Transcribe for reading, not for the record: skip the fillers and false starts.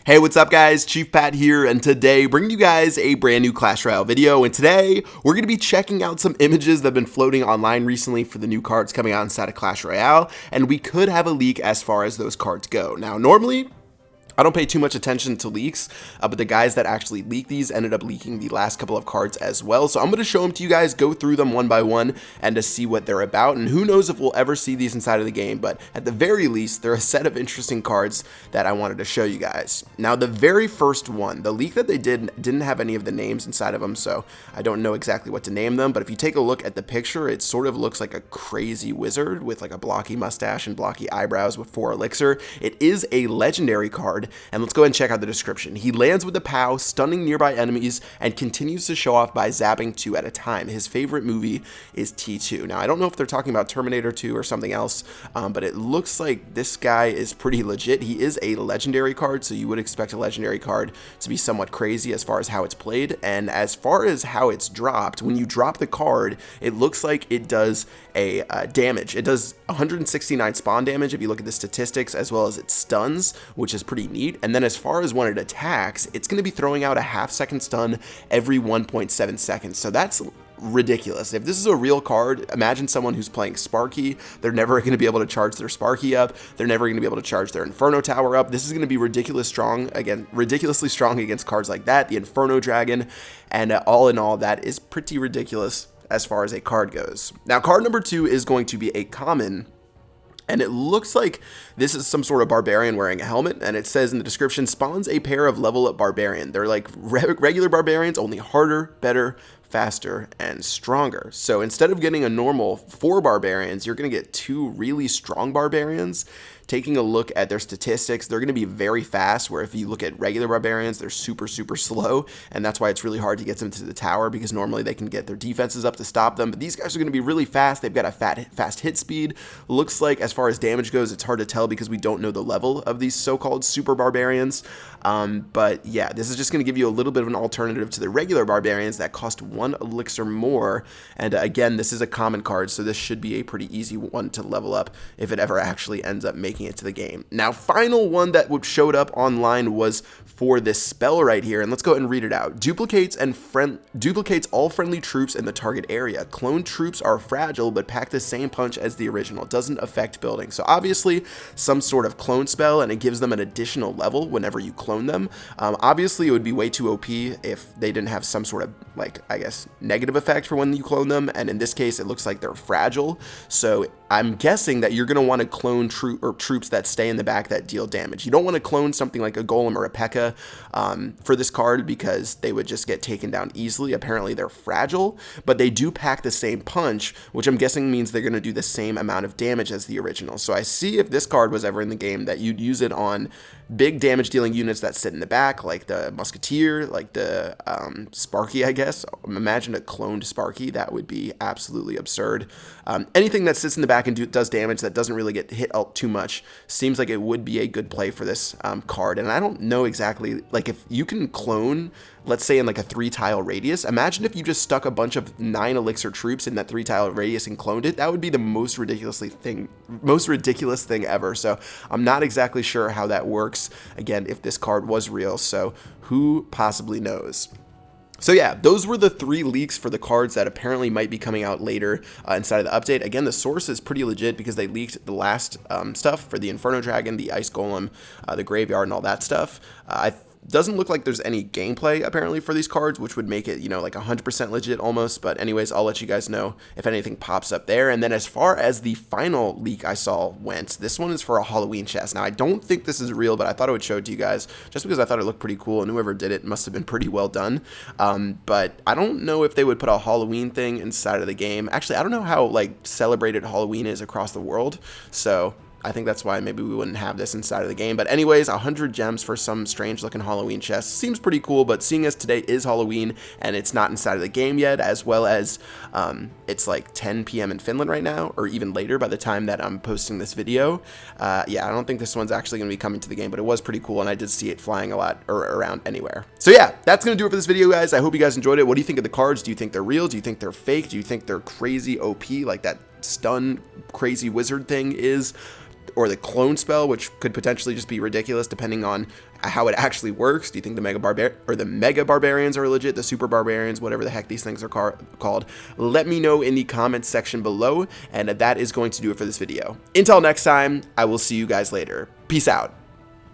Hey, what's up guys? Chief Pat here, and today bringing you guys a brand new Clash Royale video, and today we're going to be checking out some images that have been floating online recently for the new cards coming out inside of Clash Royale, and we could have a leak as far as those cards go. Now, normally, I don't pay too much attention to leaks, but the guys that actually leaked these ended up leaking the last couple of cards as well. So I'm going to show them to you guys, go through them one by one, and to see what they're about. And who knows if we'll ever see these inside of the game, but at the very least, they're a set of interesting cards that I wanted to show you guys. Now, the very first one, the leak that they didn't have any of the names inside of them, so I don't know exactly what to name them. But if you take a look at the picture, it sort of looks like a crazy wizard with like a blocky mustache and blocky eyebrows with 4 elixir. It is a legendary card. And let's go ahead and check out the description. He lands with a POW, stunning nearby enemies, and continues to show off by zapping 2 at a time. His favorite movie is T2. Now, I don't know if they're talking about Terminator 2 or something else, but it looks like this guy is pretty legit. He is a legendary card, so you would expect a legendary card to be somewhat crazy as far as how it's played. And as far as how it's dropped, when you drop the card, it looks like it does a damage. It does 169 spawn damage if you look at the statistics, as well as it stuns, which is pretty neat. And then as far as when it attacks, it's going to be throwing out a half-second stun every 1.7 seconds. So that's ridiculous. If this is a real card, imagine someone who's playing Sparky. They're never going to be able to charge their Sparky up. They're never going to be able to charge their Inferno Tower up. This is going to be ridiculously strong against cards like that, the Inferno Dragon, and all in all, that is pretty ridiculous as far as a card goes. Now, card number 2 is going to be a common, and it looks like this is some sort of barbarian wearing a helmet, and it says in the description, spawns a pair of level up barbarian. They're like regular barbarians, only harder, better, faster, and stronger. So instead of getting a normal 4 barbarians, you're going to get 2 really strong barbarians. Taking a look at their statistics, they're going to be very fast, where if you look at regular barbarians, they're super slow, and that's why it's really hard to get them to the tower, because normally they can get their defenses up to stop them, but these guys are going to be really fast. They've got a fast hit speed. Looks like as far as damage goes, it's hard to tell because we don't know the level of these so-called super barbarians, but yeah, this is just going to give you a little bit of an alternative to the regular barbarians that cost 1 elixir more, and again, this is a common card, so this should be a pretty easy one to level up if it ever actually ends up making it to the game. Now, final one that showed up online was for this spell right here, and let's go ahead and read it out. Duplicates all friendly troops in the target area. Clone troops are fragile but pack the same punch as the original. Doesn't affect building. So obviously some sort of clone spell, and it gives them an additional level whenever you clone them. Obviously it would be way too OP if they didn't have some sort of, like, I guess, negative effect for when you clone them, and in this case it looks like they're fragile. So I'm guessing that you're going to want to clone troops that stay in the back that deal damage. You don't want to clone something like a Golem or a P.E.K.K.A. For this card, because they would just get taken down easily. Apparently they're fragile, but they do pack the same punch, which I'm guessing means they're going to do the same amount of damage as the original. So I see if this card was ever in the game that you'd use it on big damage dealing units that sit in the back, like the Musketeer, like the Sparky, I guess. Imagine a cloned Sparky. That would be absolutely absurd. Anything that sits in the back and does damage that doesn't really get hit out too much seems like it would be a good play for this card. And I don't know exactly, like, if you can clone, let's say in like a 3-tile radius, imagine if you just stuck a bunch of 9 elixir troops in that 3-tile radius and cloned it. That would be the most ridiculous thing ever. So I'm not exactly sure how that works, again, if this card was real, so who possibly knows. So yeah, those were the 3 leaks for the cards that apparently might be coming out later inside of the update. Again, the source is pretty legit because they leaked the last stuff for the Inferno Dragon, the Ice Golem, the Graveyard, and all that stuff. Doesn't look like there's any gameplay apparently for these cards, which would make it, you know, like 100% legit almost. But anyways, I'll let you guys know if anything pops up there. And then as far as the final leak I saw went, this one is for a Halloween chest. Now, I don't think this is real, but I thought I would show it to you guys just because I thought it looked pretty cool, and whoever did it must have been pretty well done. But I don't know if they would put a Halloween thing inside of the game. Actually, I don't know how like celebrated Halloween is across the world, so I think that's why maybe we wouldn't have this inside of the game. But anyways, 100 gems for some strange looking Halloween chest seems pretty cool, but seeing as today is Halloween and it's not inside of the game yet, as well as it's like 10 p.m. in Finland right now, or even later by the time that I'm posting this video, yeah, I don't think this one's actually going to be coming to the game, but it was pretty cool, and I did see it flying a lot or around anywhere. So yeah, that's going to do it for this video, guys. I hope you guys enjoyed it. What do you think of the cards? Do you think they're real? Do you think they're fake? Do you think they're crazy OP like that stun crazy wizard thing is? Or the clone spell, which could potentially just be ridiculous depending on how it actually works. Do you think the mega barbarians are legit, the super barbarians, whatever the heck these things are called? Let me know in the comments section below, and that is going to do it for this video. Until next time, I will see you guys later. Peace out.